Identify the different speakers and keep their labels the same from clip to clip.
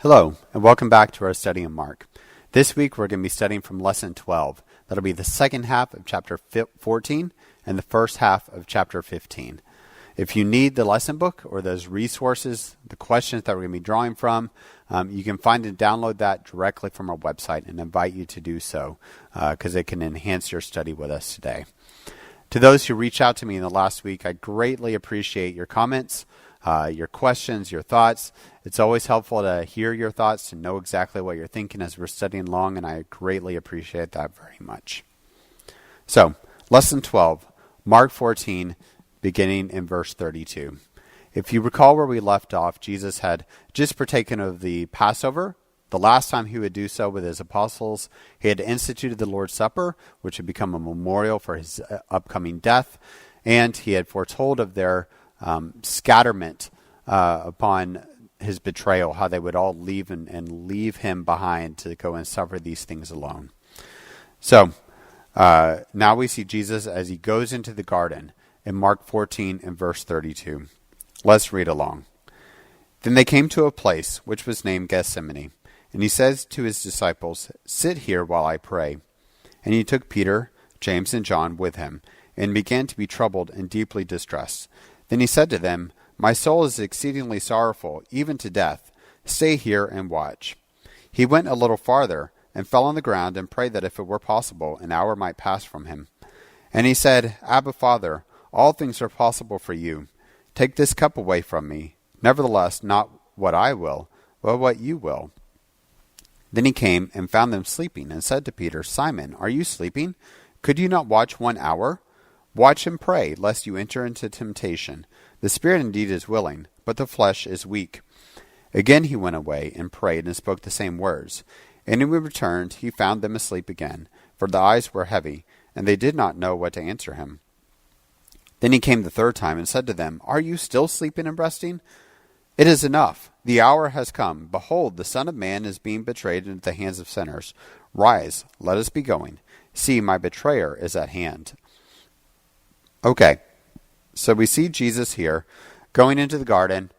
Speaker 1: Hello, and welcome back to our study in Mark. This week we're going to be studying from Lesson 12. That'll be the second half of Chapter 14 and the first half of Chapter 15. If you need the lesson book or those resources, the questions that we're going to be drawing from, you can find and download that directly from our website and invite you to do so because it can enhance your study with us today. To those who reached out to me in the last week, I greatly appreciate your comments, your questions, your thoughts. It's always helpful to hear your thoughts, to know exactly what you're thinking as we're studying along, and I greatly appreciate that very much. So, Lesson 12, Mark 14, beginning in verse 32. If you recall where we left off, Jesus had just partaken of the Passover. The last time he would do so with his apostles, he had instituted the Lord's Supper, which had become a memorial for his upcoming death, and he had foretold of their scatterment upon his betrayal, how they would all leave and leave him behind to go and suffer these things alone. So now we see Jesus as he goes into the garden in Mark 14 and verse 32. Let's read along. Then they came to a place which was named Gethsemane, and he says to his disciples, "Sit here while I pray." And he took Peter, James, and John with him, and began to be troubled and deeply distressed. Then he said to them, "My soul is exceedingly sorrowful, even to death. Stay here and watch." He went a little farther, and fell on the ground, and prayed that if it were possible, an hour might pass from him. And he said, "Abba, Father, all things are possible for you. Take this cup away from me. Nevertheless, not what I will, but what you will." Then he came and found them sleeping, and said to Peter, "Simon, are you sleeping? Could you not watch 1 hour? Watch and pray, lest you enter into temptation. The spirit indeed is willing, but the flesh is weak." Again he went away, and prayed, and spoke the same words. And when he returned, he found them asleep again, for the eyes were heavy, and they did not know what to answer him. Then he came the third time, and said to them, "Are you still sleeping and resting? It is enough. The hour has come. Behold, the Son of Man is being betrayed into the hands of sinners. Rise, let us be going. See, my betrayer is at hand." Okay, so we see Jesus here going into the garden.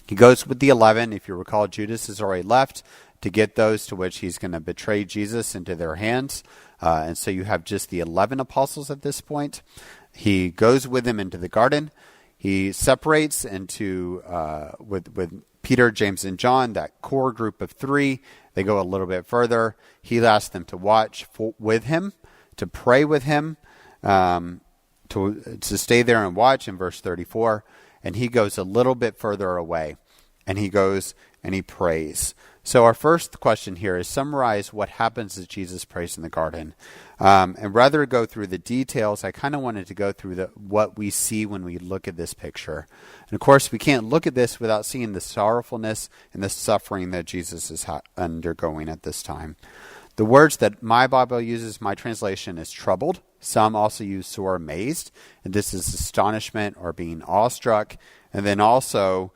Speaker 1: He goes with the 11. If you recall, Judas has already left to get those to which he's going to betray Jesus into their hands. And so you have just the 11 apostles at this point. He goes with them into the garden. He separates into with Peter, James, and John, that core group of 3. They go a little bit further. He asks them to watch with him, to pray with him, to stay there and watch in verse 34. And he goes a little bit further away, and he goes and he prays. So our first question here is summarize what happens as Jesus prays in the garden. And rather than go through the details, I kind of wanted to go through what we see when we look at this picture. And of course, we can't look at this without seeing the sorrowfulness and the suffering that Jesus is undergoing at this time. The words that my Bible uses, my translation, is troubled. Some also use sore amazed, and this is astonishment or being awestruck. And then also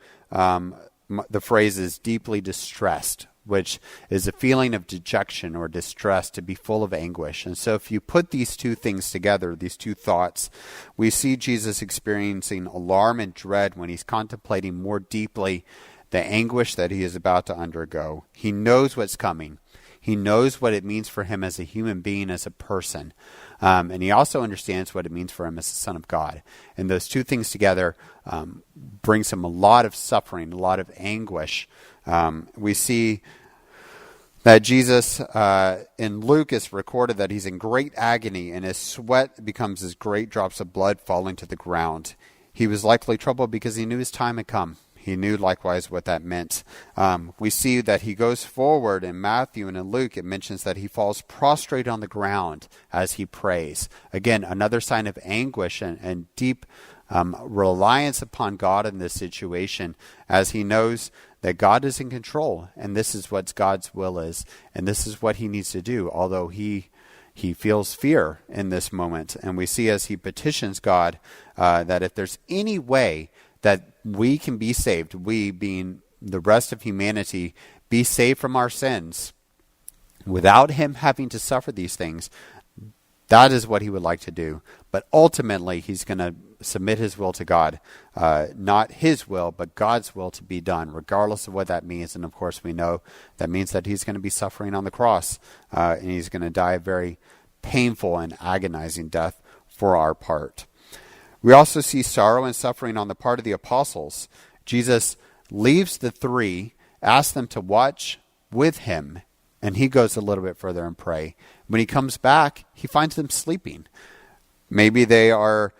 Speaker 1: the phrase is deeply distressed, which is a feeling of dejection or distress, to be full of anguish. And so if you put these two things together, these two thoughts, we see Jesus experiencing alarm and dread when he's contemplating more deeply the anguish that he is about to undergo. He knows what's coming. He knows what it means for him as a human being, as a person. And he also understands what it means for him as the Son of God. And those two things together brings him a lot of suffering, a lot of anguish. We see that Jesus, in Luke, is recorded that he's in great agony, and his sweat becomes as great drops of blood falling to the ground. He was likely troubled because he knew his time had come. He knew likewise what that meant. We see that he goes forward in Matthew, and in Luke it mentions that he falls prostrate on the ground as he prays. Again, another sign of anguish and deep reliance upon God in this situation, as he knows that God is in control, and this is what God's will is, and this is what he needs to do, although he feels fear in this moment. And we see as he petitions God that if there's any way that we can be saved, we being the rest of humanity, be saved from our sins without him having to suffer these things, that is what he would like to do. But ultimately, he's going to submit his will to God. Not his will, but God's will to be done, regardless of what that means. And of course, we know that means that he's going to be suffering on the cross, and he's going to die a very painful and agonizing death for our part. We also see sorrow and suffering on the part of the apostles. Jesus leaves the three, asks them to watch with him, and he goes a little bit further and pray. When he comes back, he finds them sleeping. Maybe they are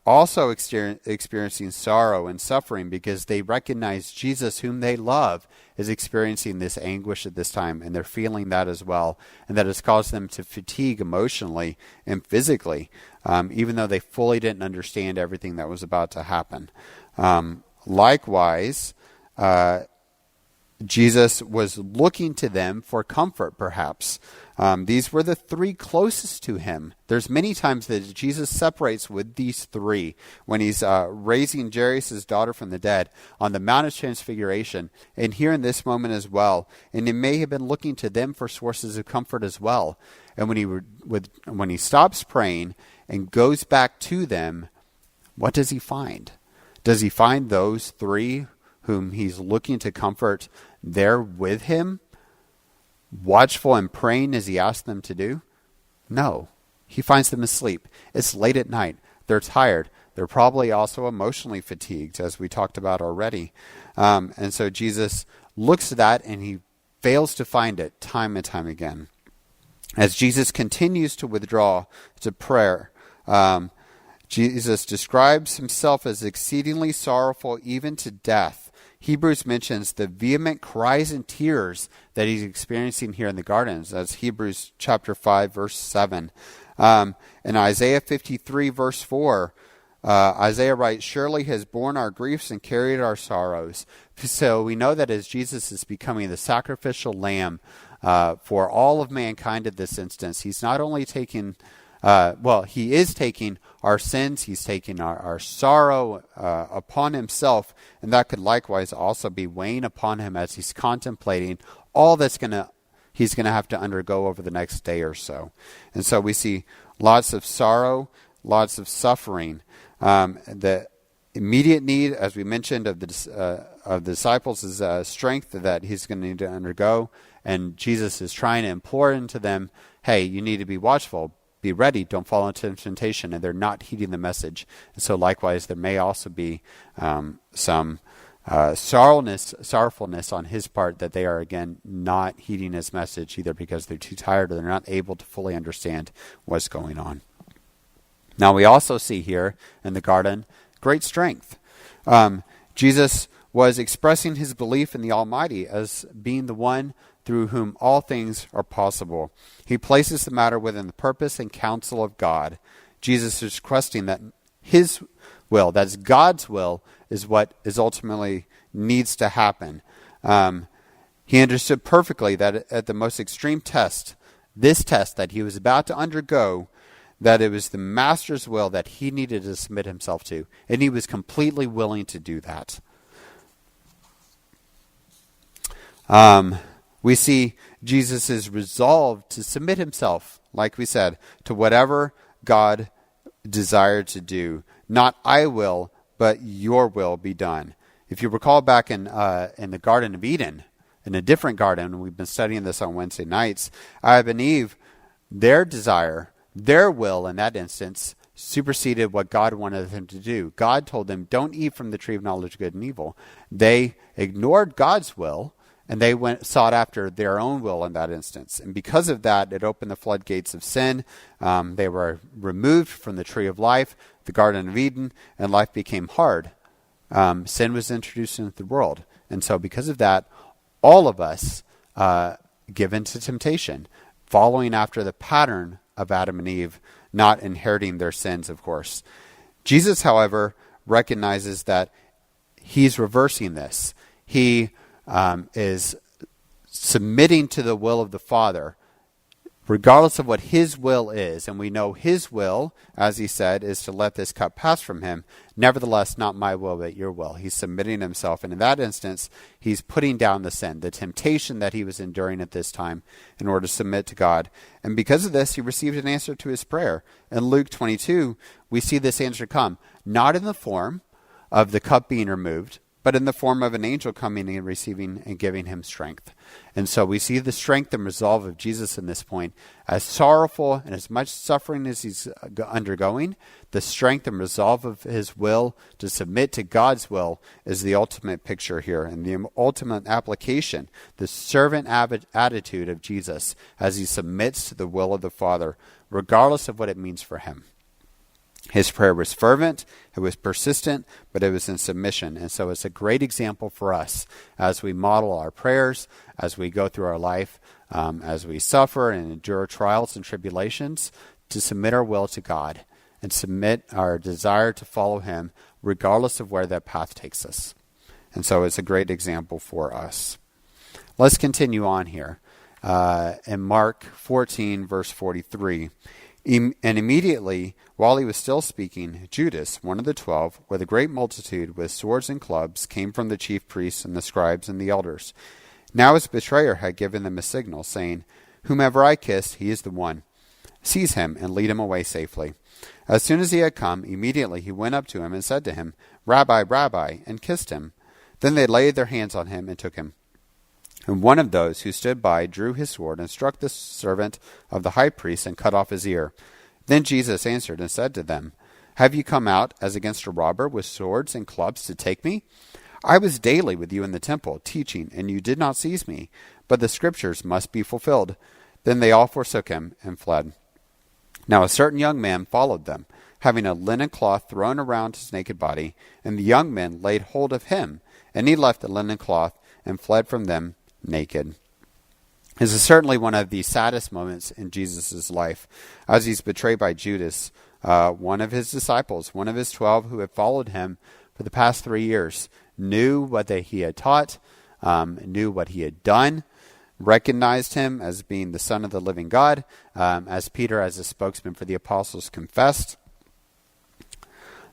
Speaker 1: also experiencing sorrow and suffering because they recognize Jesus, whom they love, is experiencing this anguish at this time, and they're feeling that as well, and that has caused them to fatigue emotionally and physically, even though they fully didn't understand everything that was about to happen. Likewise, Jesus was looking to them for comfort, perhaps. These were the three closest to him. There's many times that Jesus separates with these three when he's raising Jairus' daughter from the dead on the Mount of Transfiguration, and here in this moment as well. And he may have been looking to them for sources of comfort as well. And when he stops praying and goes back to them, what does he find? Does he find those three whom he's looking to comfort there with him, watchful and praying as he asked them to do? No. He finds them asleep. It's late at night. They're tired. They're probably also emotionally fatigued, as we talked about already. And so Jesus looks at that and he fails to find it time and time again. As Jesus continues to withdraw to prayer, Jesus describes himself as exceedingly sorrowful, even to death. Hebrews mentions the vehement cries and tears that he's experiencing here in the gardens. That's Hebrews chapter 5, verse 7. In Isaiah 53, verse 4, Isaiah writes, "Surely he has borne our griefs and carried our sorrows." So we know that as Jesus is becoming the sacrificial lamb for all of mankind at this instance, he's not only taking he is taking our sins, he's taking our sorrow upon himself, and that could likewise also be weighing upon him as he's contemplating all he's going to have to undergo over the next day or so. And so we see lots of sorrow, lots of suffering. The immediate need, as we mentioned, of the disciples is strength that he's going to need to undergo, and Jesus is trying to implore into them, hey, you need to be watchful. Be ready, don't fall into temptation, and they're not heeding the message. And so likewise, there may also be some sorrowfulness on his part that they are, again, not heeding his message, either because they're too tired or they're not able to fully understand what's going on. Now we also see here in the garden great strength. Jesus was expressing his belief in the Almighty as being the one through whom all things are possible. He places the matter within the purpose and counsel of God. Jesus is requesting that his will, that is God's will, is what is ultimately needs to happen. He understood perfectly that at the most extreme test, this test that he was about to undergo, that it was the master's will that he needed to submit himself to, and he was completely willing to do that. We see Jesus' resolve to submit himself, like we said, to whatever God desired to do. Not I will, but your will be done. If you recall back in the Garden of Eden, in a different garden, we've been studying this on Wednesday nights, Adam and Eve, their desire, their will in that instance, superseded what God wanted them to do. God told them, don't eat from the tree of knowledge of good and evil. They ignored God's will, and they sought after their own will in that instance. And because of that, it opened the floodgates of sin. They were removed from the tree of life, the Garden of Eden, and life became hard. Sin was introduced into the world. And so because of that, all of us give into temptation, following after the pattern of Adam and Eve, not inheriting their sins, of course. Jesus, however, recognizes that he's reversing this. He is submitting to the will of the Father regardless of what his will is, and we know his will, as he said, is to let this cup pass from him. Nevertheless, not my will, but your will. He's submitting himself, and in that instance, he's putting down the sin, the temptation that he was enduring at this time in order to submit to God. And because of this, he received an answer to his prayer. In Luke 22, we see this answer come, not in the form of the cup being removed, but in the form of an angel coming and receiving and giving him strength. And so we see the strength and resolve of Jesus in this point. As sorrowful and as much suffering as he's undergoing, the strength and resolve of his will to submit to God's will is the ultimate picture here, and the ultimate application, the servant attitude of Jesus as he submits to the will of the Father, regardless of what it means for him. His prayer was fervent, it was persistent, but it was in submission. And so it's a great example for us as we model our prayers, as we go through our life, as we suffer and endure trials and tribulations, to submit our will to God and submit our desire to follow him, regardless of where that path takes us. And so it's a great example for us. Let's continue on here. In Mark 14, verse 43, and immediately, while he was still speaking, Judas, one of the 12, with a great multitude with swords and clubs, came from the chief priests and the scribes and the elders. Now his betrayer had given them a signal, saying, "Whomever I kiss, he is the one. Seize him and lead him away safely." As soon as he had come, immediately he went up to him and said to him, "Rabbi, Rabbi," and kissed him. Then they laid their hands on him and took him. And one of those who stood by drew his sword and struck the servant of the high priest and cut off his ear. Then Jesus answered and said to them, "Have you come out as against a robber with swords and clubs to take me? I was daily with you in the temple, teaching, and you did not seize me. But the scriptures must be fulfilled." Then they all forsook him and fled. Now a certain young man followed them, having a linen cloth thrown around his naked body. And the young men laid hold of him, and he left the linen cloth and fled from them naked. This is certainly one of the saddest moments in Jesus' life, as he's betrayed by Judas, one of his disciples, one of his 12 who had followed him for the past 3 years, knew what he had taught, knew what he had done, recognized him as being the Son of the living God, as Peter, as a spokesman for the apostles, confessed.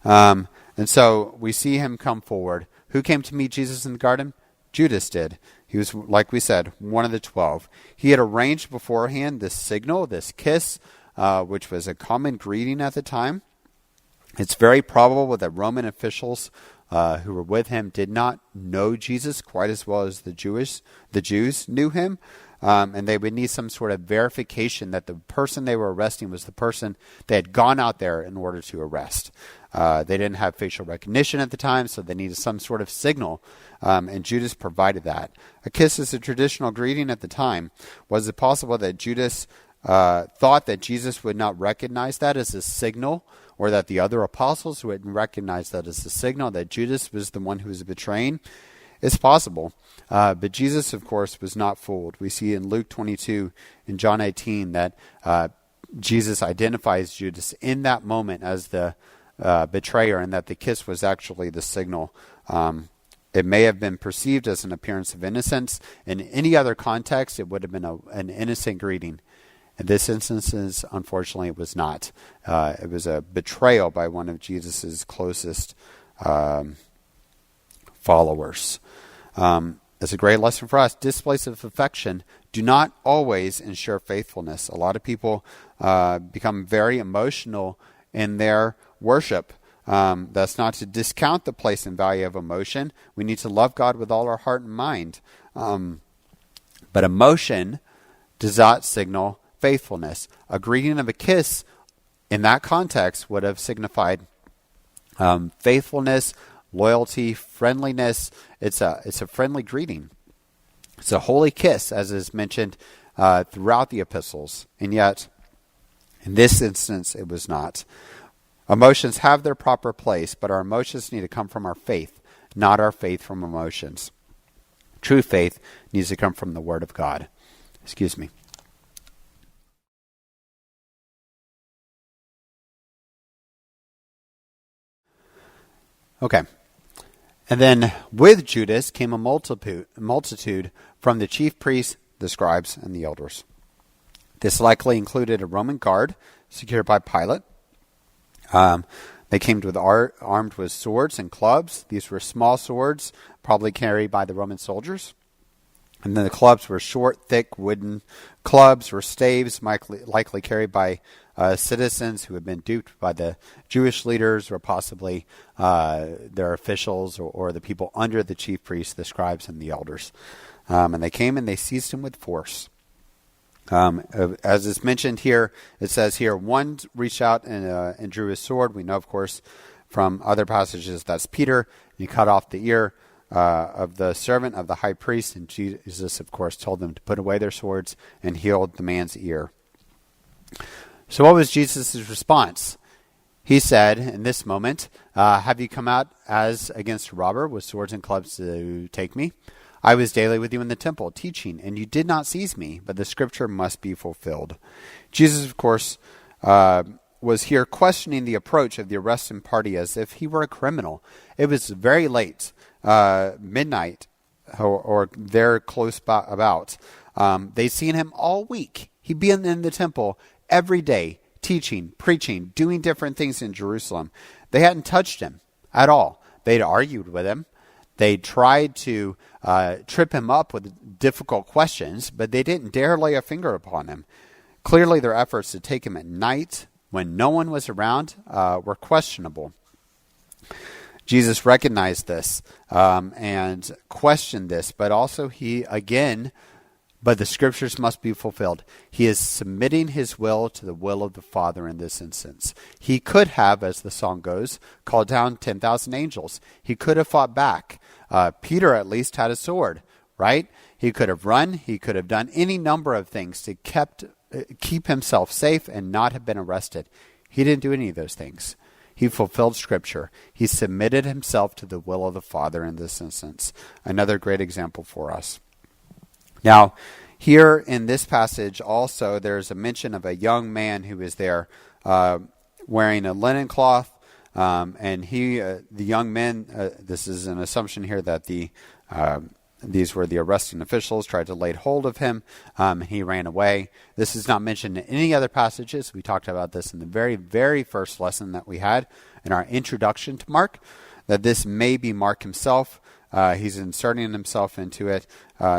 Speaker 1: And so we see him come forward. Who came to meet Jesus in the garden? Judas did. He was, like we said, one of the 12. He had arranged beforehand this signal, this kiss, which was a common greeting at the time. It's very probable that Roman officials who were with him did not know Jesus quite as well as the Jews knew him. And they would need some sort of verification that the person they were arresting was the person they had gone out there in order to arrest. They didn't have facial recognition at the time, so they needed some sort of signal, and Judas provided that. A kiss is a traditional greeting at the time. Was it possible that Judas thought that Jesus would not recognize that as a signal, or that the other apostles wouldn't recognize that as a signal, that Judas was the one who was betraying? It's possible. But Jesus, of course, was not fooled. We see in Luke 22 and John 18 that Jesus identifies Judas in that moment as the betrayer, and that the kiss was actually the signal. It may have been perceived as an appearance of innocence. In any other context, it would have been an innocent greeting. In this instance, unfortunately, it was not. It was a betrayal by one of Jesus' closest followers. It's a great lesson for us. Displays of affection do not always ensure faithfulness. A lot of people become very emotional in their worship. That's not to discount the place and value of emotion. We need to love God with all our heart and mind. But emotion does not signal faithfulness. A greeting of a kiss in that context would have signified faithfulness, loyalty, friendliness. It's a friendly greeting. It's a holy kiss, as is mentioned throughout the epistles. And yet, in this instance, it was not. Emotions have their proper place, but our emotions need to come from our faith, not our faith from emotions. True faith needs to come from the Word of God. Excuse me. Okay. And then with Judas came a multitude from the chief priests, the scribes, and the elders. This likely included a Roman guard secured by Pilate. They came armed with swords and clubs. These were small swords, probably carried by the Roman soldiers. And then the clubs were short, thick wooden clubs or staves, likely carried by citizens who had been duped by the Jewish leaders or possibly their officials or the people under the chief priests, the scribes, and the elders. And they came and they seized him with force. As is mentioned here, it says here, one reached out and drew his sword. We know, of course, from other passages that's Peter. He cut off the ear of the servant of the high priest, and Jesus, of course, told them to put away their swords and healed the man's ear. So what was Jesus' response? He said, in this moment, have you come out as against a robber with swords and clubs to take me? I was daily with you in the temple, teaching, and you did not seize me, but the scripture must be fulfilled. Jesus, of course, was here questioning the approach of the arresting party as if he were a criminal. It was very late, midnight, or there close about. They'd seen him all week. He'd been in the temple every day, teaching, preaching, doing different things in Jerusalem. They hadn't touched him at all. They'd argued with him. They tried to trip him up with difficult questions, but they didn't dare lay a finger upon him. Clearly, their efforts to take him at night when no one was around were questionable. Jesus recognized this and questioned this, but also but the scriptures must be fulfilled. He is submitting his will to the will of the Father in this instance. He could have, as the song goes, called down 10,000 angels. He could have fought back. Peter at least had a sword, right? He could have run. He could have done any number of things to keep himself safe and not have been arrested. He didn't do any of those things. He fulfilled Scripture. He submitted himself to the will of the Father in this instance. Another great example for us. Now, here in this passage also, there's a mention of a young man who is there wearing a linen cloth. And the young men, this is an assumption here that these were the arresting officials, tried to lay hold of him. He ran away. This is not mentioned in any other passages. We talked about this in the very, very first lesson that we had in our introduction to Mark, that this may be Mark himself. He's inserting himself into it,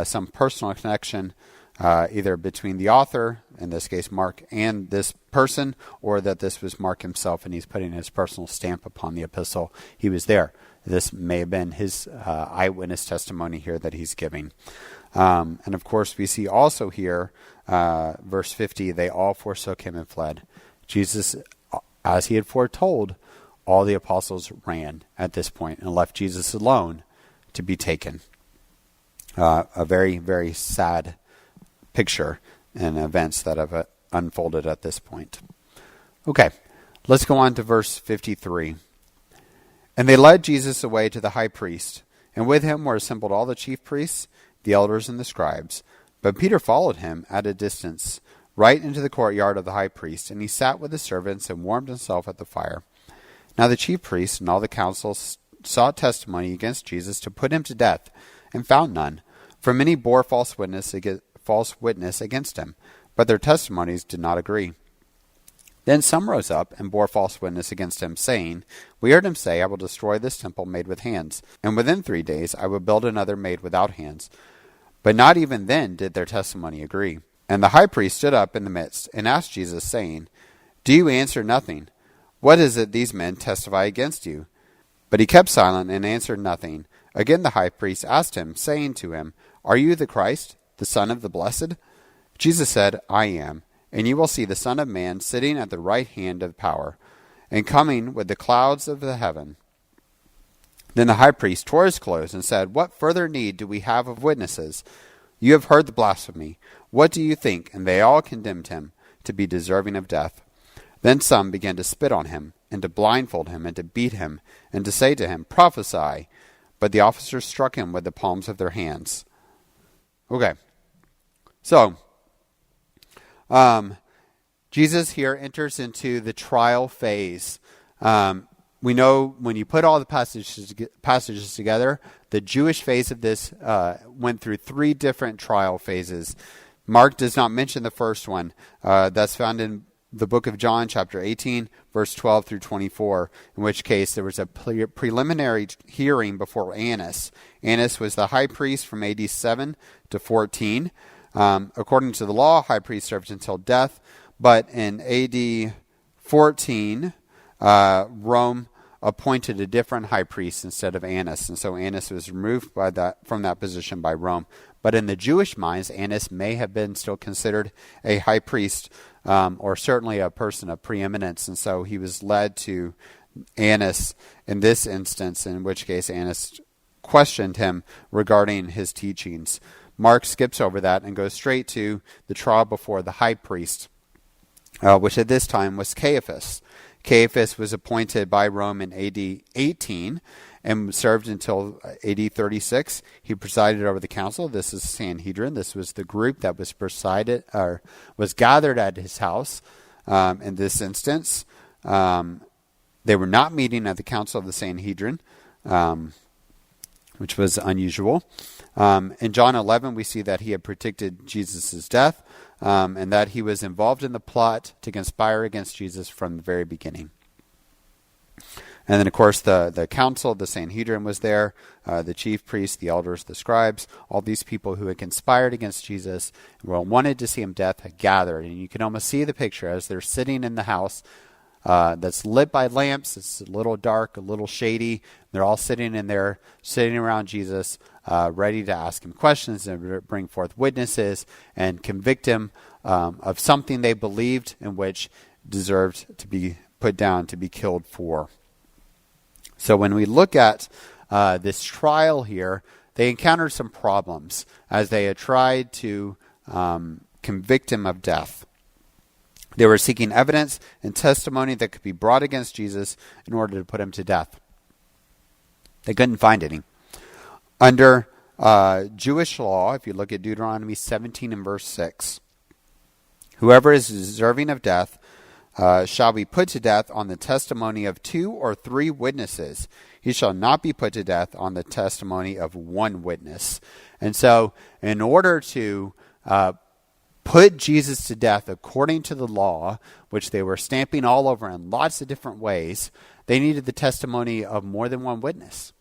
Speaker 1: some personal connection, either between the author, in this case Mark, and this person, or that this was Mark himself and he's putting his personal stamp upon the epistle. He was there. This may have been his eyewitness testimony here that he's giving. And of course, we see also here, verse 50, they all forsook him and fled. Jesus, as he had foretold, all the apostles ran at this point and left Jesus alone to be taken. A very, very sad picture and events that have unfolded at this point. Okay, let's go on to verse 53. And they led Jesus away to the high priest, and with him were assembled all the chief priests, the elders, and the scribes. But Peter followed him at a distance, right into the courtyard of the high priest, and he sat with the servants and warmed himself at the fire. Now the chief priests and all the council sought testimony against Jesus to put him to death, and found none, for many bore false witness against him, but their testimonies did not agree. Then some rose up and bore false witness against him, saying, We heard him say, I will destroy this temple made with hands, and within 3 days I will build another made without hands. But not even then did their testimony agree. And the high priest stood up in the midst, and asked Jesus, saying, Do you answer nothing? What is it these men testify against you? But he kept silent and answered nothing. Again the high priest asked him, saying to him, Are you the Christ, the Son of the Blessed? Jesus said, I am. And you will see the Son of Man sitting at the right hand of power, and coming with the clouds of the heaven. Then the high priest tore his clothes and said, What further need do we have of witnesses? You have heard the blasphemy. What do you think? And they all condemned him to be deserving of death. Then some began to spit on him, and to blindfold him, and to beat him, and to say to him, Prophesy. But the officers struck him with the palms of their hands. Okay. So, Jesus here enters into the trial phase. We know when you put all the passages together, the Jewish phase of this went through 3 different trial phases. Mark does not mention the first one. That's found in the book of John, chapter 18, verse 12 through 24, in which case there was a preliminary hearing before Annas. Annas was the high priest from AD 7 to 14. According to the law, high priest served until death, but in AD 14, Rome appointed a different high priest instead of Annas, and so Annas was removed from that position by Rome. But in the Jewish minds, Annas may have been still considered a high priest, or certainly a person of preeminence, and so he was led to Annas in this instance, in which case Annas questioned him regarding his teachings. Mark skips over that and goes straight to the trial before the high priest, which at this time was Caiaphas. Caiaphas was appointed by Rome in AD 18 and served until AD 36. He presided over the council. This is Sanhedrin. This was the group that was was gathered at his house. In this instance, they were not meeting at the council of the Sanhedrin, which was unusual. In John 11, we see that he had predicted Jesus' death, and that he was involved in the plot to conspire against Jesus from the very beginning. And then, of course, the council, the Sanhedrin was there, the chief priests, the elders, the scribes, all these people who had conspired against Jesus and wanted to see him dead had gathered. And you can almost see the picture as they're sitting in the house that's lit by lamps. It's a little dark, a little shady. They're all sitting in there, sitting around Jesus, ready to ask him questions and bring forth witnesses and convict him of something they believed in which deserved to be put down, to be killed for. So when we look at this trial here, they encountered some problems as they had tried to convict him of death. They were seeking evidence and testimony that could be brought against Jesus in order to put him to death. They couldn't find any. Under Jewish law, if you look at Deuteronomy 17 and verse 6, whoever is deserving of death shall be put to death on the testimony of 2 or 3 witnesses. He shall not be put to death on the testimony of 1 witness. And so, in order to put Jesus to death according to the law, which they were stamping all over in lots of different ways, they needed the testimony of more than 1 witness.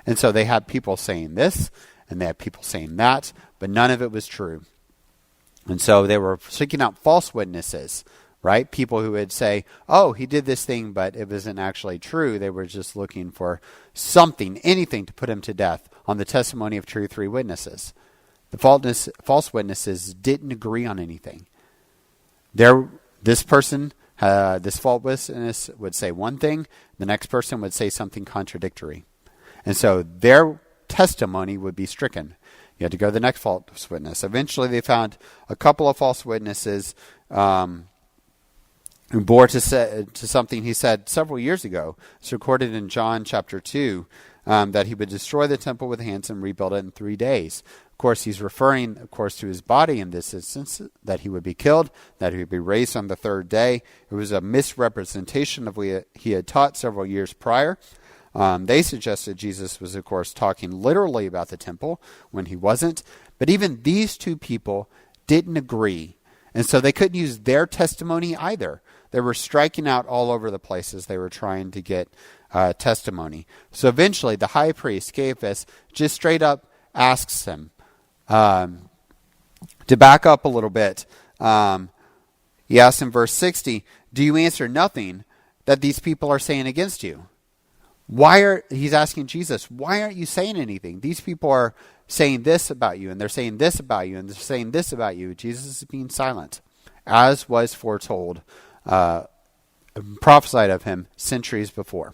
Speaker 1: And so they had people saying this, and they had people saying that, but none of it was true. And so they were seeking out false witnesses, right? People who would say, oh, he did this thing, but it wasn't actually true. They were just looking for something, anything to put him to death on the testimony of 2 or 3 witnesses. The false witnesses didn't agree on anything. This person, this false witness would say one thing, the next person would say something contradictory. And so their testimony would be stricken. You had to go to the next false witness. Eventually they found a couple of false witnesses who bore to something he said several years ago. It's recorded in John chapter 2 that he would destroy the temple with hands and rebuild it in 3 days. Of course, he's referring, of course, to his body in this instance, that he would be killed, that he would be raised on the 3rd day. It was a misrepresentation of what he had taught several years prior. They suggested Jesus was, of course, talking literally about the temple when he wasn't. But even these 2 people didn't agree. And so they couldn't use their testimony either. They were striking out all over the places they were trying to get testimony. So eventually the high priest, Caiaphas, just straight up asks him to back up a little bit. He asks in verse 60, do you answer nothing that these people are saying against you? He's asking Jesus, why aren't you saying anything? These people are saying this about you, and they're saying this about you, and they're saying this about you. Jesus is being silent, as was foretold, prophesied of him centuries before.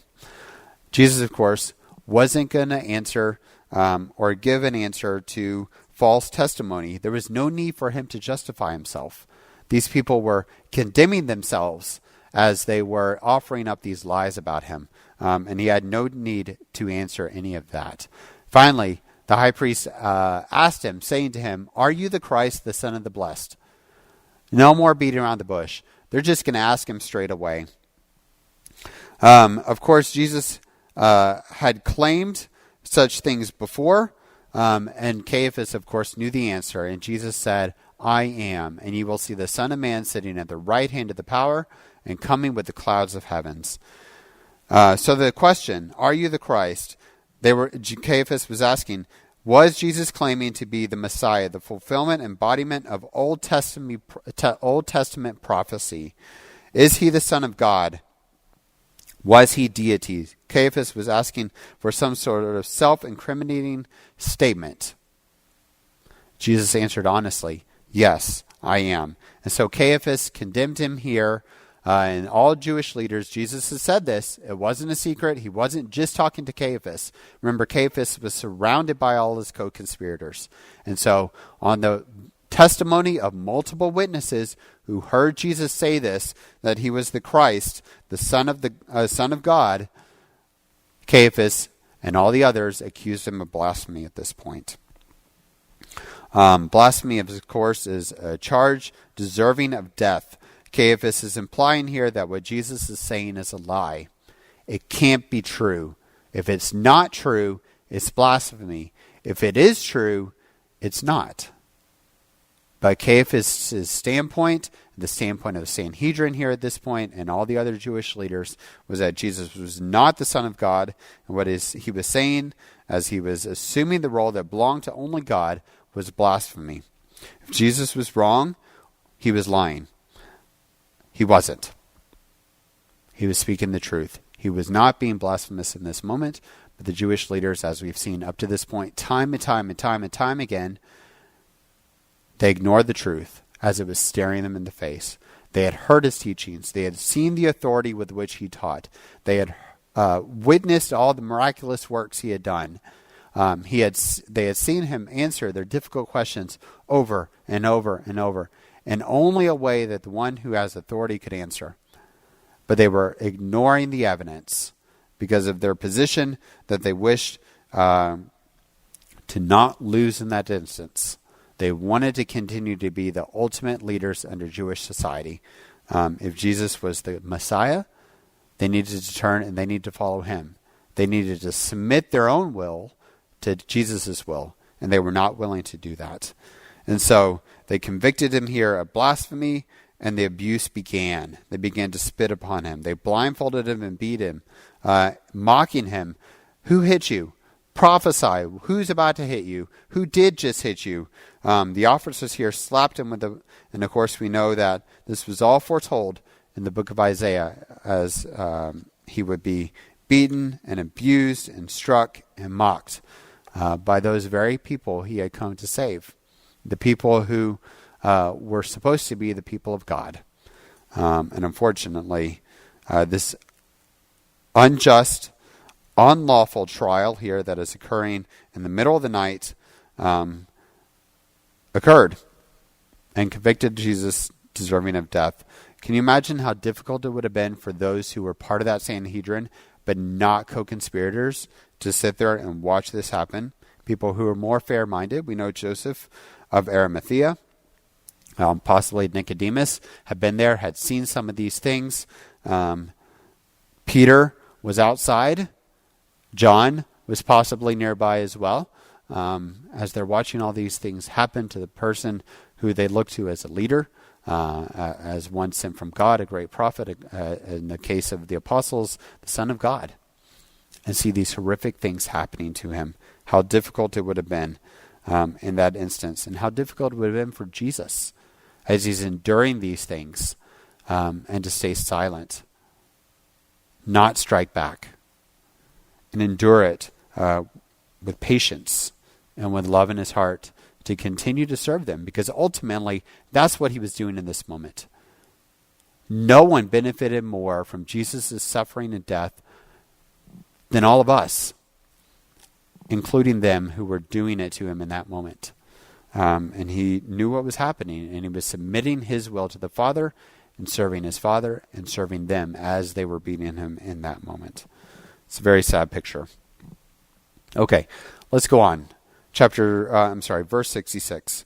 Speaker 1: Jesus, of course, wasn't going to answer or give an answer to false testimony. There was no need for him to justify himself. These people were condemning themselves as they were offering up these lies about him. And he had no need to answer any of that. Finally, the high priest asked him, saying to him, are you the Christ, the Son of the Blessed? No more beating around the bush. They're just going to ask him straight away. Of course, Jesus had claimed such things before, and Caiaphas, of course, knew the answer. And Jesus said, I am, and you will see the Son of Man sitting at the right hand of the power and coming with the clouds of heavens. So the question, are you the Christ? Caiaphas was asking, was Jesus claiming to be the Messiah, the fulfillment, embodiment of Old Testament prophecy? Is he the Son of God? Was he deity? Caiaphas was asking for some sort of self-incriminating statement. Jesus answered honestly, yes, I am. And so Caiaphas condemned him here. And all Jewish leaders, Jesus has said this. It wasn't a secret. He wasn't just talking to Caiaphas. Remember, Caiaphas was surrounded by all his co-conspirators. And so on the testimony of multiple witnesses who heard Jesus say this, that he was the Christ, the Son of God, Caiaphas and all the others accused him of blasphemy at this point. Blasphemy, of course, is a charge deserving of death. Caiaphas is implying here that what Jesus is saying is a lie. It can't be true. If it's not true, it's blasphemy. If it is true, it's not. But Caiaphas' standpoint, the standpoint of the Sanhedrin here at this point, and all the other Jewish leaders, was that Jesus was not the Son of God. And what he was saying, as he was assuming the role that belonged to only God, was blasphemy. If Jesus was wrong, he was lying. He wasn't. He was speaking the truth. He was not being blasphemous in this moment, but the Jewish leaders, as we've seen up to this point, time and time again, they ignored the truth as it was staring them in the face. They had heard his teachings. They had seen the authority with which he taught. They had witnessed all the miraculous works he had done. They had seen him answer their difficult questions over and over and over, in only a way that the one who has authority could answer. But they were ignoring the evidence because of their position that they wished to not lose in that instance. They wanted to continue to be the ultimate leaders under Jewish society. If Jesus was the Messiah, they needed to turn and they needed to follow him. They needed to submit their own will to Jesus' will, and they were not willing to do that. And so they convicted him here of blasphemy, and the abuse began. They began to spit upon him. They blindfolded him and beat him, mocking him. Who hit you? Prophesy. Who's about to hit you? Who did just hit you? The officers here slapped him and of course we know that this was all foretold in the book of Isaiah as he would be beaten and abused and struck and mocked by those very people he had come to save. The people who were supposed to be the people of God. And unfortunately, this unjust, unlawful trial here that is occurring in the middle of the night occurred and convicted Jesus deserving of death. Can you imagine how difficult it would have been for those who were part of that Sanhedrin but not co-conspirators to sit there and watch this happen? People who were more fair-minded. We know Joseph of Arimathea, possibly Nicodemus, had been there, had seen some of these things. Peter was outside. John was possibly nearby as well. As they're watching all these things happen to the person who they look to as a leader, as one sent from God, a great prophet, in the case of the apostles, the Son of God, and see these horrific things happening to him. How difficult it would have been in that instance, and how difficult it would have been for Jesus as he's enduring these things, and to stay silent, not strike back, and endure it with patience and with love in his heart to continue to serve them, because ultimately that's what he was doing in this moment. No one benefited more from Jesus' suffering and death than all of us, including them who were doing it to him in that moment. And he knew what was happening, and he was submitting his will to the Father and serving his Father and serving them as they were beating him in that moment. It's a very sad picture. Okay, let's go on. Verse 66.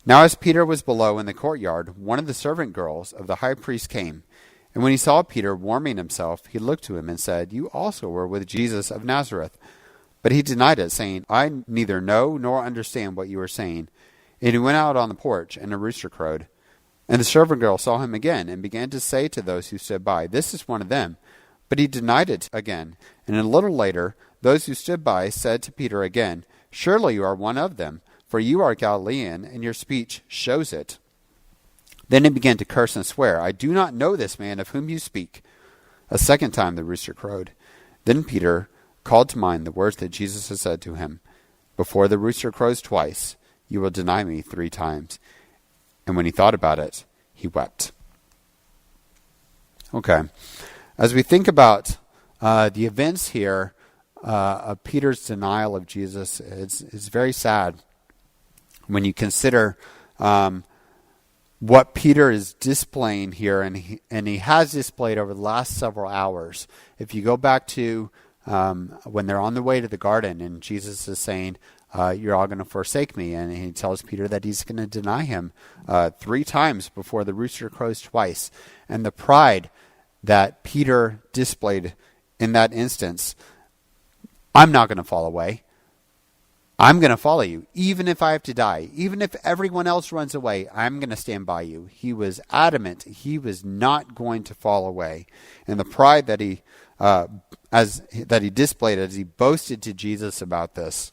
Speaker 1: Now as Peter was below in the courtyard, one of the servant girls of the high priest came. And when he saw Peter warming himself, he looked to him and said, "You also were with Jesus of Nazareth." But he denied it, saying, "I neither know nor understand what you are saying." And he went out on the porch, and a rooster crowed. And the servant girl saw him again, and began to say to those who stood by, "This is one of them." But he denied it again. And a little later, those who stood by said to Peter again, "Surely you are one of them, for you are Galilean, and your speech shows it." Then he began to curse and swear, "I do not know this man of whom you speak." A second time the rooster crowed. Then Peter called to mind the words that Jesus had said to him, "Before the rooster crows twice, you will deny me 3 times. And when he thought about it, he wept. Okay. As we think about the events here of Peter's denial of Jesus, it's very sad when you consider what Peter is displaying here, and he has displayed over the last several hours. If you go back to when they're on the way to the garden, and Jesus is saying, "You're all going to forsake me," and he tells Peter that he's going to deny him 3 times before the rooster crows twice. And the pride that Peter displayed in that instance, "I'm not going to fall away. I'm going to follow you, even if I have to die. Even if everyone else runs away, I'm going to stand by you." He was adamant. He was not going to fall away. And the pride that he displayed as he boasted to Jesus about this,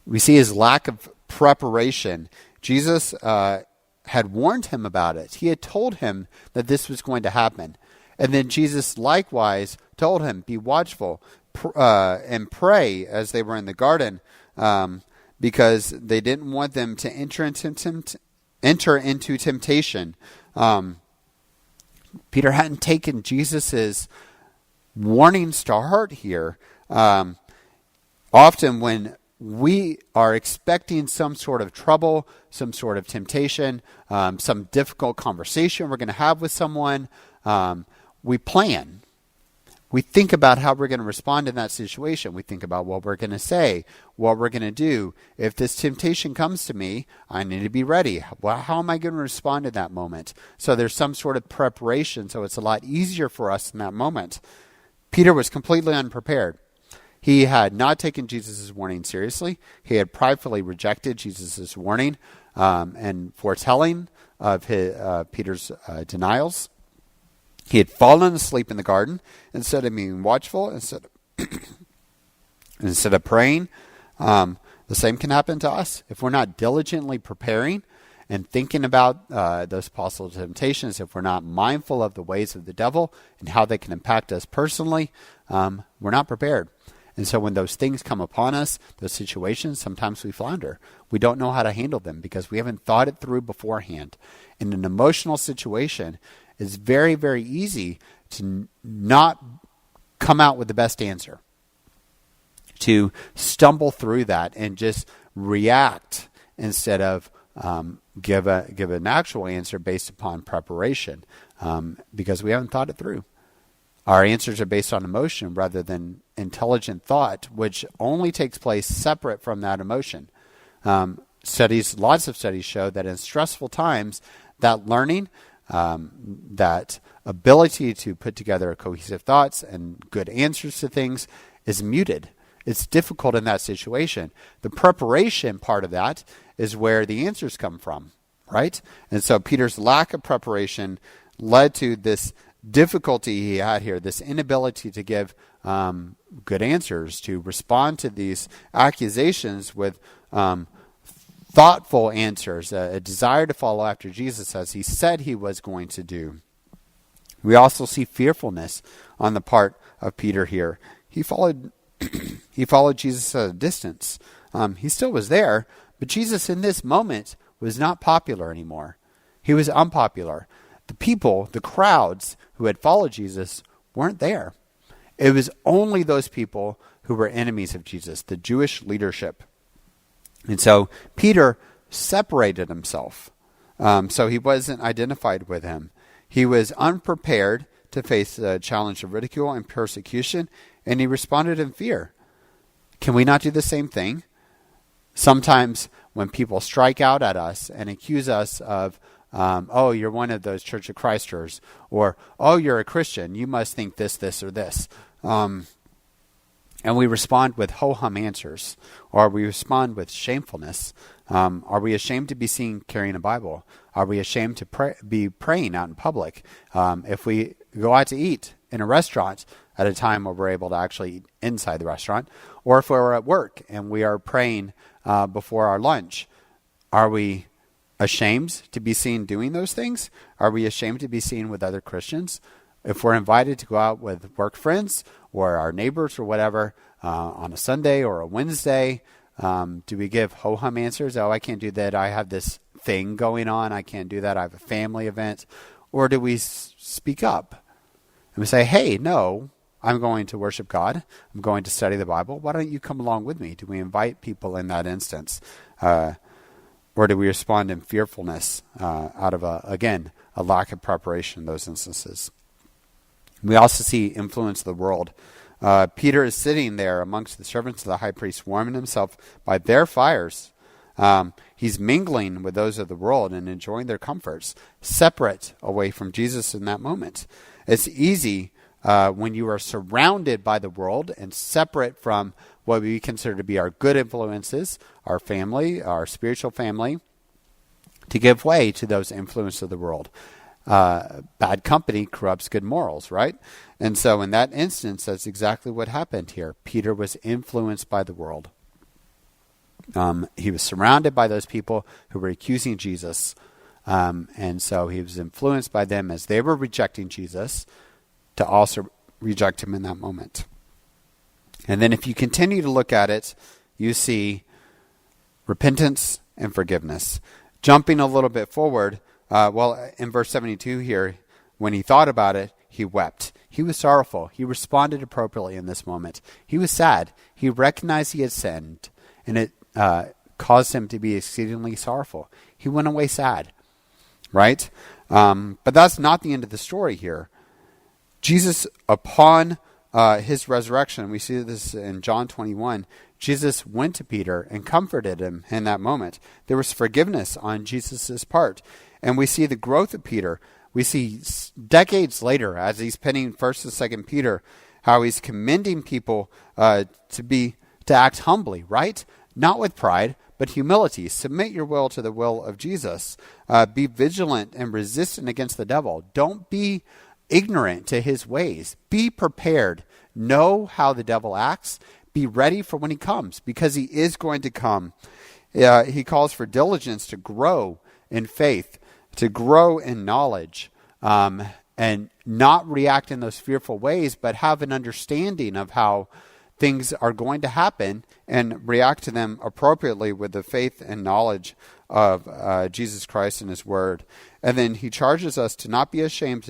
Speaker 1: we see his lack of preparation. Jesus had warned him about it. He had told him that this was going to happen. And then Jesus likewise told him, "Be watchful and pray," as they were in the garden, because they didn't want them to enter into temptation. Peter hadn't taken Jesus's warnings to heart here. Often when we are expecting some sort of trouble, some sort of temptation, some difficult conversation we're going to have with someone, we plan. We think about how we're going to respond in that situation. We think about what we're going to say, what we're going to do. If this temptation comes to me, I need to be ready. Well, how am I going to respond in that moment? So there's some sort of preparation, so it's a lot easier for us in that moment. Peter was completely unprepared. He had not taken Jesus' warning seriously. He had pridefully rejected Jesus' warning and foretelling of Peter's denials. He had fallen asleep in the garden instead of being watchful, instead of praying. The same can happen to us if we're not diligently preparing and thinking about those possible temptations. If we're not mindful of the ways of the devil and how they can impact us personally, we're not prepared. And so when those things come upon us, those situations, sometimes we flounder. We don't know how to handle them because we haven't thought it through beforehand. In an emotional situation, it's very, very easy to not come out with the best answer, to stumble through that and just react instead of give an actual answer based upon preparation, because we haven't thought it through. Our answers are based on emotion rather than intelligent thought, which only takes place separate from that emotion. Lots of studies show that in stressful times, that learning, that ability to put together cohesive thoughts and good answers to things is muted. It's difficult in that situation. The preparation part of that is where the answers come from, right? And so Peter's lack of preparation led to this difficulty he had here, this inability to give good answers, to respond to these accusations with thoughtful answers, a desire to follow after Jesus as he said he was going to do. We also see fearfulness on the part of Peter here. He followed Jesus at a distance. He still was there, but Jesus in this moment was not popular anymore. He was unpopular. The people, the crowds who had followed Jesus weren't there. It was only those people who were enemies of Jesus, the Jewish leadership. And so Peter separated himself. So he wasn't identified with him. He was unprepared to face the challenge of ridicule and persecution, and he responded in fear. Can we not do the same thing? Sometimes when people strike out at us and accuse us of, "Oh, you're one of those Church of Christers," or, "Oh, you're a Christian, you must think this, this, or this." And we respond with ho-hum answers, or we respond with shamefulness. Are we ashamed to be seen carrying a Bible? Are we ashamed to be praying out in public? If we go out to eat in a restaurant at a time where we're able to actually eat inside the restaurant, or if we're at work and we are praying before our lunch, are we ashamed to be seen doing those things? Are we ashamed to be seen with other Christians? If we're invited to go out with work friends or our neighbors or whatever on a Sunday or a Wednesday, do we give ho-hum answers? Oh, I can't do that. I have this thing going on. I can't do that. I have a family event. Or do we speak up and we say, hey, no, I'm going to worship God. I'm going to study the Bible. Why don't you come along with me? Do we invite people in that instance? Or do we respond in fearfulness out of, a lack of preparation in those instances? We also see influence of the world. Peter is sitting there amongst the servants of the high priest, warming himself by their fires. He's mingling with those of the world and enjoying their comforts, separate away from Jesus in that moment. It's easy when you are surrounded by the world and separate from what we consider to be our good influences, our family, our spiritual family, to give way to those influences of the world. Bad company corrupts good morals, right? And so in that instance, that's exactly what happened here. Peter was influenced by the world. He was surrounded by those people who were accusing Jesus. And so he was influenced by them as they were rejecting Jesus to also reject him in that moment. And then if you continue to look at it, you see repentance and forgiveness. Jumping a little bit forward, in verse 72 here, when he thought about it, he wept. He was sorrowful. He responded appropriately in this moment. He was sad. He recognized he had sinned, and it caused him to be exceedingly sorrowful. He went away sad, right? But that's not the end of the story here. Jesus, upon his resurrection, we see this in John 21, Jesus went to Peter and comforted him in that moment. There was forgiveness on Jesus' part. And we see the growth of Peter. We see decades later, as he's penning 1st and 2nd Peter, how he's commending people to act humbly, right? Not with pride, but humility. Submit your will to the will of Jesus. Be vigilant and resistant against the devil. Don't be ignorant to his ways. Be prepared. Know how the devil acts. Be ready for when he comes, because he is going to come. He calls for diligence to grow in faith, to grow in knowledge, and not react in those fearful ways, but have an understanding of how things are going to happen and react to them appropriately with the faith and knowledge of Jesus Christ and his word. And then he charges us to not be ashamed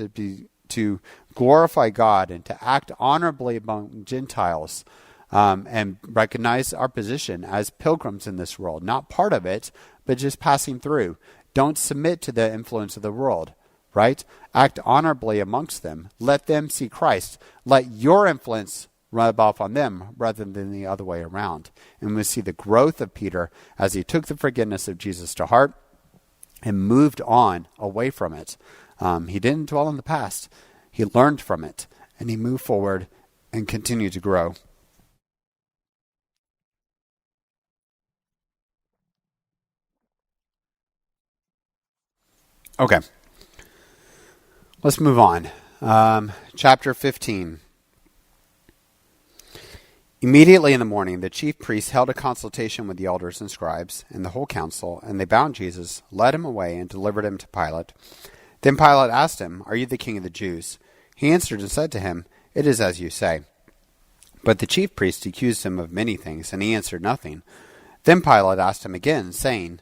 Speaker 1: to glorify God and to act honorably among Gentiles, and recognize our position as pilgrims in this world, not part of it, but just passing through. Don't submit to the influence of the world, right? Act honorably amongst them. Let them see Christ. Let your influence rub off on them rather than the other way around. And we see the growth of Peter as he took the forgiveness of Jesus to heart and moved on away from it. He didn't dwell on the past. He learned from it, and he moved forward and continued to grow. Okay, let's move on. Chapter 15. Immediately in the morning, the chief priests held a consultation with the elders and scribes and the whole council, and they bound Jesus, led him away, and delivered him to Pilate. Then Pilate asked him, "Are you the king of the Jews?" He answered and said to him, "It is as you say." But the chief priests accused him of many things, and he answered nothing. Then Pilate asked him again, saying,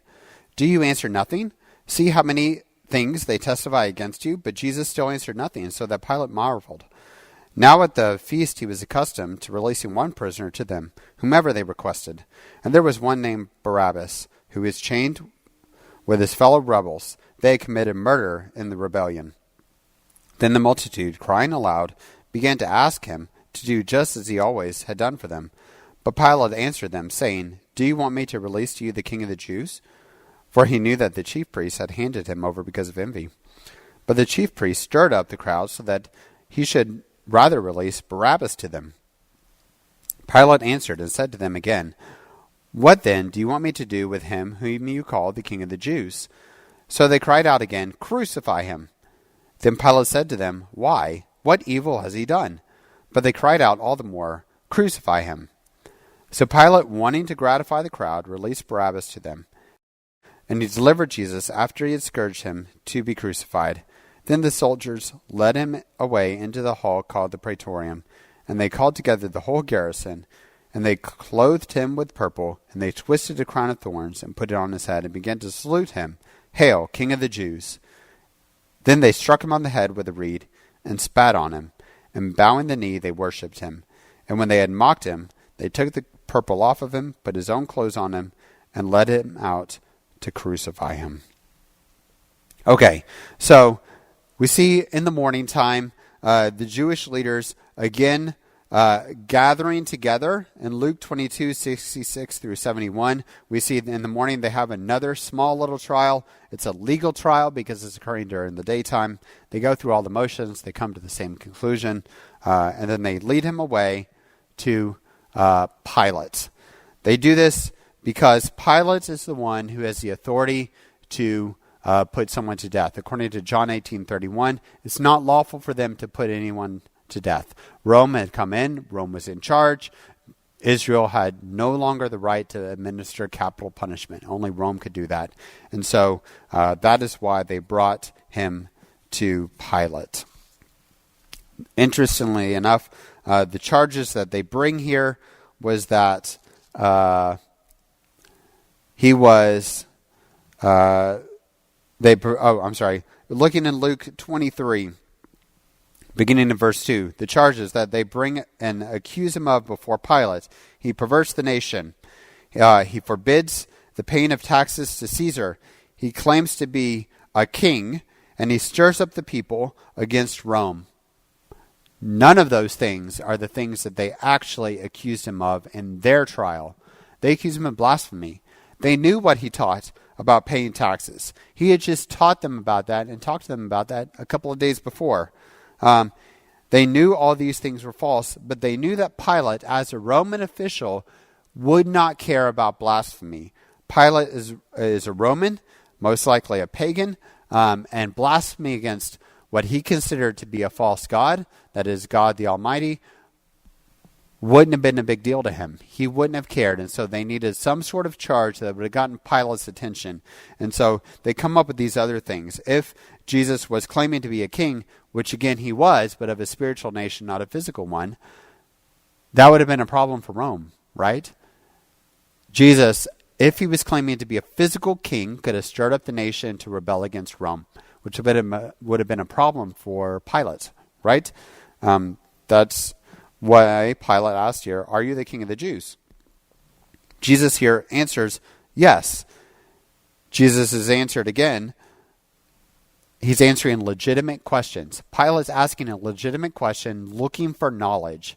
Speaker 1: "Do you answer nothing? See how many things they testify against you." But Jesus still answered nothing, so that Pilate marveled. Now at the feast he was accustomed to releasing one prisoner to them, whomever they requested. And there was one named Barabbas, who was chained with his fellow rebels. They had committed murder in the rebellion. Then the multitude, crying aloud, began to ask him to do just as he always had done for them. But Pilate answered them, saying, "Do you want me to release to you the king of the Jews?" For he knew that the chief priests had handed him over because of envy. But the chief priests stirred up the crowd so that he should rather release Barabbas to them. Pilate answered and said to them again, What then do you want me to do with him whom you call the King of the Jews? So they cried out again, Crucify him. Then Pilate said to them, Why? What evil has he done? But they cried out all the more, Crucify him. So Pilate, wanting to gratify the crowd, released Barabbas to them. And he delivered Jesus, after he had scourged him, to be crucified. Then the soldiers led him away into the hall called the Praetorium, and they called together the whole garrison, and they clothed him with purple, and they twisted a crown of thorns, and put it on his head, and began to salute him, Hail, King of the Jews! Then they struck him on the head with a reed, and spat on him, and bowing the knee they worshipped him. And when they had mocked him, they took the purple off of him, put his own clothes on him, and led him out to crucify him. Okay, so we see in the morning time the Jewish leaders again gathering together. In Luke 22:66 through 71, we see in the morning they have another small little trial. It's a legal trial because it's occurring during the daytime. They go through all the motions. They come to the same conclusion. And then they lead him away to Pilate. They do this because Pilate is the one who has the authority to put someone to death. According to John 18:31, it's not lawful for them to put anyone to death. Rome had come in. Rome was in charge. Israel had no longer the right to administer capital punishment. Only Rome could do that. And so that is why they brought him to Pilate. Interestingly enough, the charges that they bring here was that he was, looking in Luke 23, beginning in verse 2, the charges that they bring and accuse him of before Pilate. He perverts the nation. He forbids the paying of taxes to Caesar. He claims to be a king, and he stirs up the people against Rome. None of those things are the things that they actually accused him of in their trial. They accused him of blasphemy. They knew what he taught about paying taxes. He had just taught them about that and talked to them about that a couple of days before. They knew all these things were false, but they knew that Pilate, as a Roman official, would not care about blasphemy. Pilate is a Roman, most likely a pagan, and blasphemy against what he considered to be a false god, that is God the Almighty, wouldn't have been a big deal to him. He wouldn't have cared, and so they needed some sort of charge that would have gotten Pilate's attention. And so they come up with these other things. If Jesus was claiming to be a king, which again he was, but of a spiritual nation, not a physical one, that would have been a problem for Rome, right? Jesus, if he was claiming to be a physical king, could have stirred up the nation to rebel against Rome, which would have been a problem for Pilate, right? That's why Pilate asked here, are you the king of the Jews? Jesus here answers, yes. Jesus is answered again. He's answering legitimate questions. Pilate's asking a legitimate question, looking for knowledge.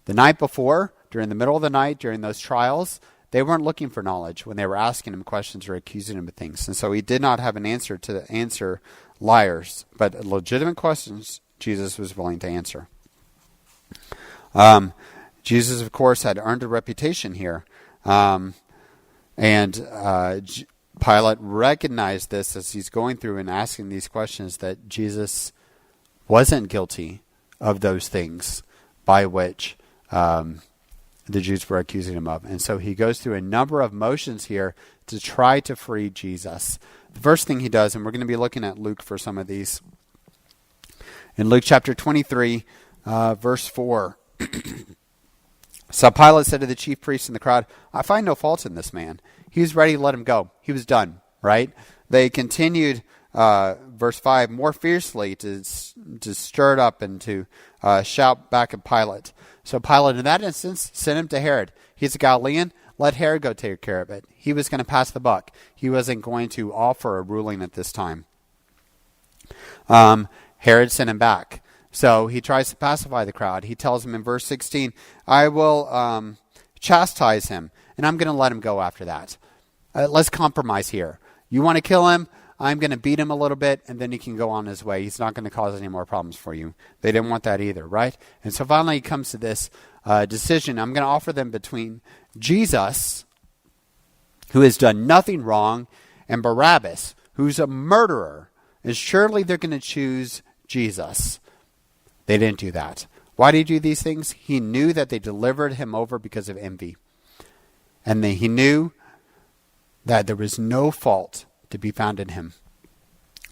Speaker 1: The night before, during the middle of the night, during those trials, they weren't looking for knowledge when they were asking him questions or accusing him of things. And so he did not have an answer to answer liars. But legitimate questions, Jesus was willing to answer. Jesus, of course, had earned a reputation here. Pilate recognized this as he's going through and asking these questions, that Jesus wasn't guilty of those things by which the Jews were accusing him of. And so he goes through a number of motions here to try to free Jesus. The first thing he does, and we're going to be looking at Luke for some of these. In Luke chapter 23, verse 4, So Pilate said to the chief priests and the crowd, I find no fault in this man. He was ready to let him go. He was done, right? They continued, verse 5, more fiercely to stir it up and to shout back at Pilate. So Pilate, in that instance, sent him to Herod. He's a Galilean. Let Herod go take care of it. He was going to pass the buck. He wasn't going to offer a ruling at this time. Herod sent him back. So he tries to pacify the crowd. He tells him in verse 16, I will chastise him, and I'm going to let him go after that. Let's compromise here. You want to kill him? I'm going to beat him a little bit, and then he can go on his way. He's not going to cause any more problems for you. They didn't want that either, right? And so finally he comes to this decision. I'm going to offer them between Jesus who has done nothing wrong, and Barabbas, who's a murderer. And surely they're going to choose Jesus. They didn't do that. Why did he do these things? He knew that they delivered him over because of envy. And he knew that there was no fault to be found in him,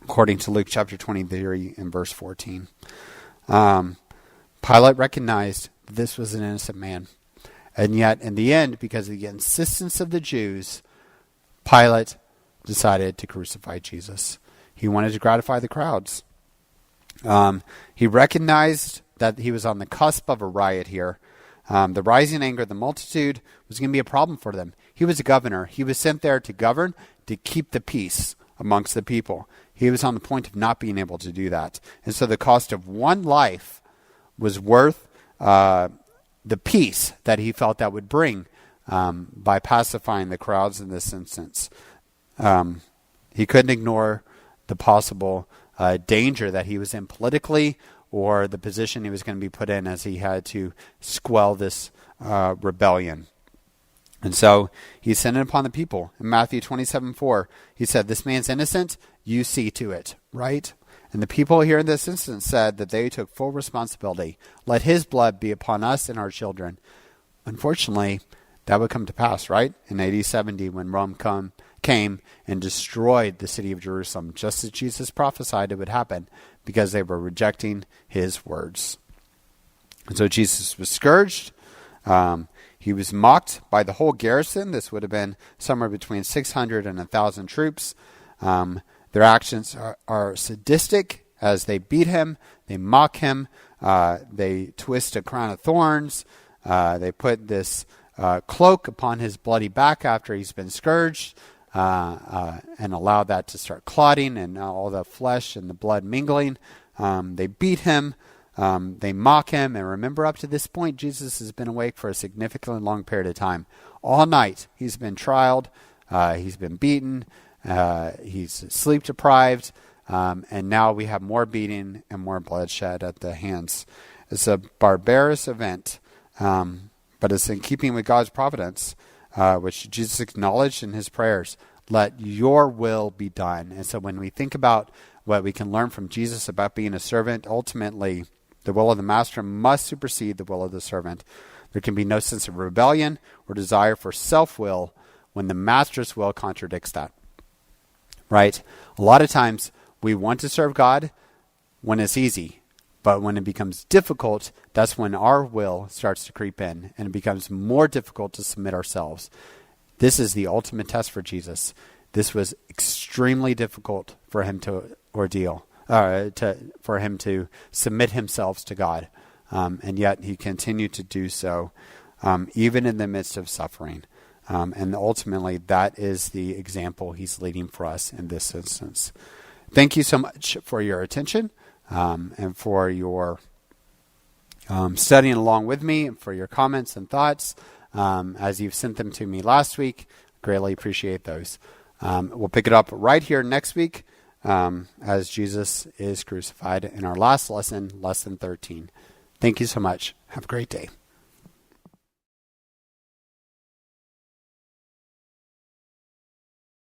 Speaker 1: according to Luke chapter 23 and verse 14. Pilate recognized this was an innocent man. And yet, in the end, because of the insistence of the Jews, Pilate decided to crucify Jesus. He wanted to gratify the crowds. He recognized that he was on the cusp of a riot here. The rising anger of the multitude was going to be a problem for them. He was a governor. He was sent there to govern, to keep the peace amongst the people. He was on the point of not being able to do that. And so the cost of one life was worth the peace that he felt that would bring by pacifying the crowds in this instance. He couldn't ignore the possible danger that he was in politically, or the position he was going to be put in as he had to squell this rebellion. And so he sent it upon the people. In Matthew 27:4, he said, "This man's innocent, you see to it," right? And the people here in this instance said that they took full responsibility. Let his blood be upon us and our children. Unfortunately, that would come to pass, right? In AD 70, when Rome came and destroyed the city of Jerusalem, just as Jesus prophesied it would happen, because they were rejecting his words. And so Jesus was scourged. He was mocked by the whole garrison. This would have been somewhere between 600 and 1,000 troops. Their actions are sadistic as they beat him, they mock him, they twist a crown of thorns, they put this cloak upon his bloody back after he's been scourged, and allow that to start clotting and all the flesh and the blood mingling. They beat him, they mock him, and remember, up to this point, Jesus has been awake for a significantly long period of time. All night, he's been trialed, he's been beaten, he's sleep deprived, and now we have more beating and more bloodshed at the hands. It's a barbarous event, but it's in keeping with God's providence, which Jesus acknowledged in his prayers. Let your will be done. And so when we think about what we can learn from Jesus about being a servant, ultimately the will of the master must supersede the will of the servant. There can be no sense of rebellion or desire for self-will when the master's will contradicts that. Right? A lot of times we want to serve God when it's easy, but when it becomes difficult, that's when our will starts to creep in and it becomes more difficult to submit ourselves. This is the ultimate test for Jesus. This was extremely difficult for him to ordeal, for him to submit himself to God, and yet he continued to do so, even in the midst of suffering. And ultimately, that is the example he's leading for us in this instance. Thank you so much for your attention and for your studying along with me, and for your comments and thoughts as you've sent them to me last week. Greatly appreciate those. We'll pick it up right here next week as Jesus is crucified in our last lesson, lesson 13. Thank you so much. Have a great day.